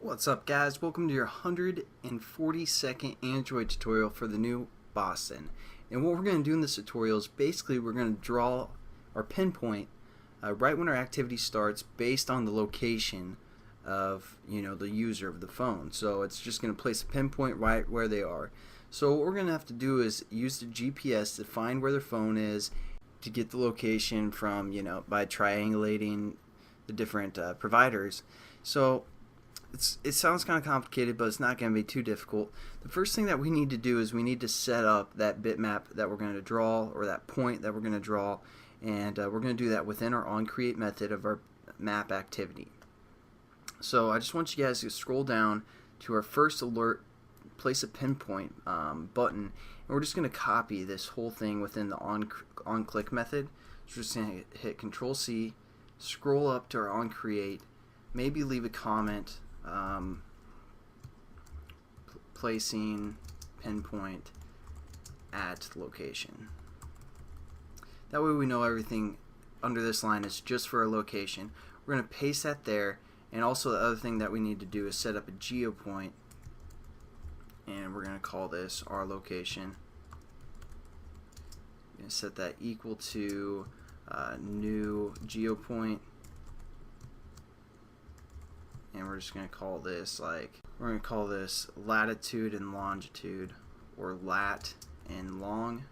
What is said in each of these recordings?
What's up, guys? Welcome to your 142nd Android tutorial for the new Boston. And what we're going to do in this tutorial is basically we're going to draw our pinpoint right when our activity starts based on the location of the user of the phone. So it's just going to place a pinpoint right where they are. So what we're going to have to do is use the GPS to find where their phone is, to get the location from by triangulating the different providers. So it sounds kind of complicated, but it's not going to be too difficult. The first thing that we need to do is we need to set up that bitmap that we're going to draw, or that point that we're going to draw, and we're going to do that within our onCreate method of our map activity. So I just want you guys to scroll down to our first alert, place a pinpoint button, and we're just going to copy this whole thing within the onClick method. So we're just going to hit Control C, scroll up to our onCreate, maybe leave a comment. Placing pinpoint at location. That way we know everything under this line is just for a location. We're going to paste that there, and also the other thing that we need to do is set up a geopoint, and we're going to call this our location. We're going to set that equal to new geopoint. And we're just going to call this latitude and longitude, or lat and long,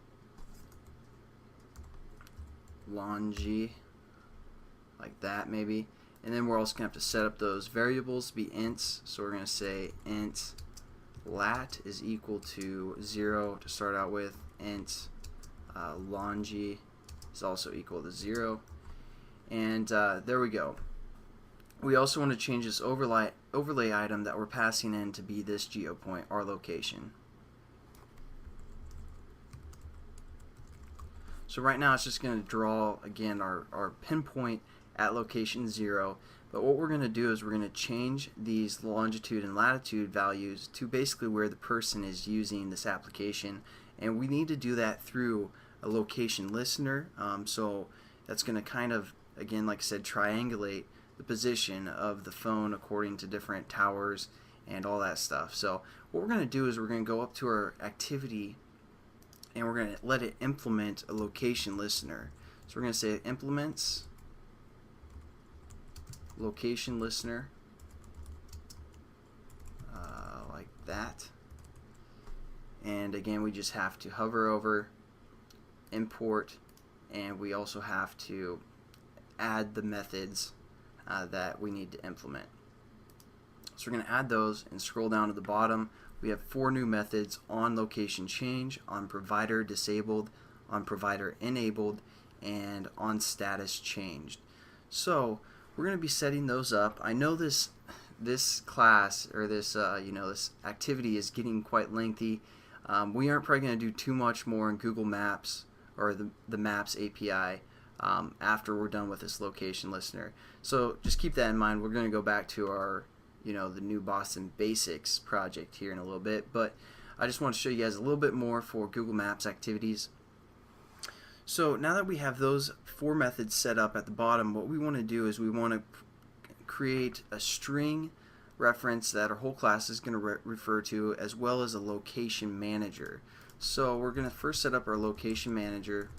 longi, like that maybe. And then we're also going to have to set up those variables to be ints. So we're going to say int lat is equal to 0 to start out with, int longi is also equal to 0, and there we go. We also want to change this overlay item that we're passing in to be this geopoint, our location. So right now it's just going to draw again our pinpoint at location 0, but what we're going to do is we're going to change these longitude and latitude values to basically where the person is using this application, and we need to do that through a location listener. So that's going to kind of, again, like I said, triangulate the position of the phone according to different towers and all that stuff. So what we're going to do is we're going to go up to our activity, and we're going to let it implement a location listener. So we're going to say it implements location listener, like that. And again, we just have to hover over, import, and we also have to add the methods that we need to implement. So we're going to add those and scroll down to the bottom. We have 4 new methods: on location change, on provider disabled, on provider enabled, and on status changed. So we're going to be setting those up. I know this class, or this this activity is getting quite lengthy. We aren't probably going to do too much more in Google Maps, or the Maps API, after we're done with this location listener. So just keep that in mind. We're going to go back to our the new Boston Basics project here in a little bit, but I just want to show you guys a little bit more for Google Maps activities. So now that we have those 4 methods set up at the bottom, what we want to do is we want to create a string reference that our whole class is going to refer to, as well as a location manager. So we're going to first set up our location manager.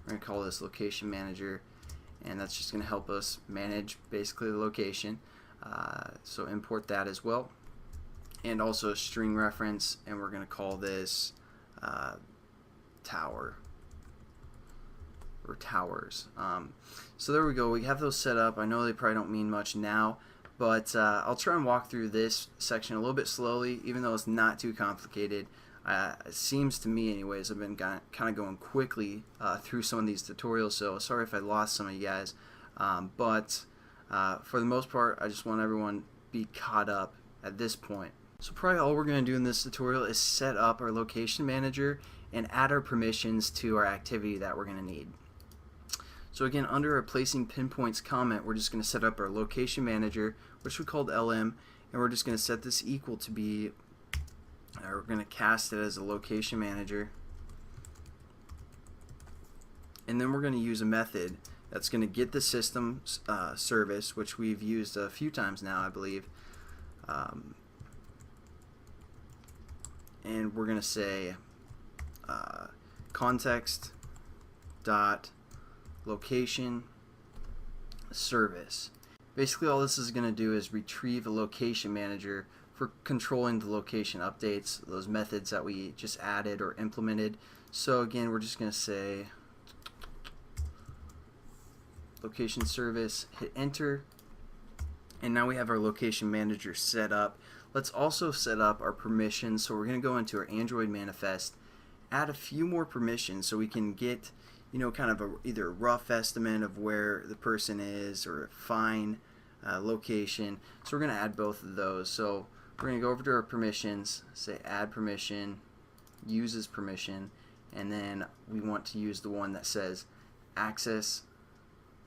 We're going to call this location manager, and that's just going to help us manage basically the location. So import that as well, and also a string reference, and we're going to call this tower, or towers. So there we go. We have those set up. I know they probably don't mean much now, but I'll try and walk through this section a little bit slowly, even though it's not too complicated. It seems to me, anyways, I've been kind of going quickly through some of these tutorials, so sorry if I lost some of you guys. But for the most part, I just want everyone to be caught up at this point. So probably all we're going to do in this tutorial is set up our location manager and add our permissions to our activity that we're going to need. So again, under our placing pinpoints comment, we're just going to set up our location manager, which we called LM, and we're just going to set this equal to be, we're going to cast it as a location manager, and then we're going to use a method that's going to get the system service, which we've used a few times now, I believe. And we're going to say context dot location service. Basically, all this is going to do is retrieve a location manager for controlling the location updates, those methods that we just added or implemented. So again, we're just going to say location service, hit enter, and now we have our location manager set up. Let's also set up our permissions. So we're going to go into our Android manifest, add a few more permissions so we can get, you know, kind of either a rough estimate of where the person is or a fine location. So we're going to add both of those. So we're going to go over to our permissions, say add permission, uses permission, and then we want to use the one that says access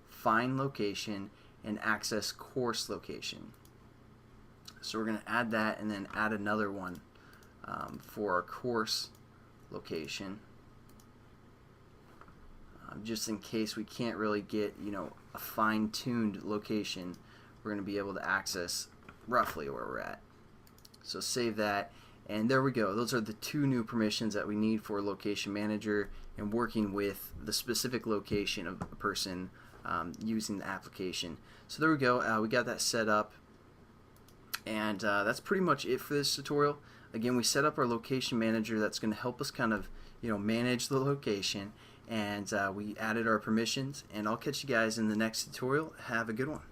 fine location and access course location. So we're going to add that and then add another one for our course location, just in case we can't really get, you know, a fine-tuned location. We're going to be able to access roughly where we're at. So save that, and there we go. Those are the two new permissions that we need for Location Manager and working with the specific location of a person using the application. So there we go. We got that set up, and that's pretty much it for this tutorial. Again, we set up our Location Manager that's going to help us kind of, you know, manage the location, and we added our permissions, and I'll catch you guys in the next tutorial. Have a good one.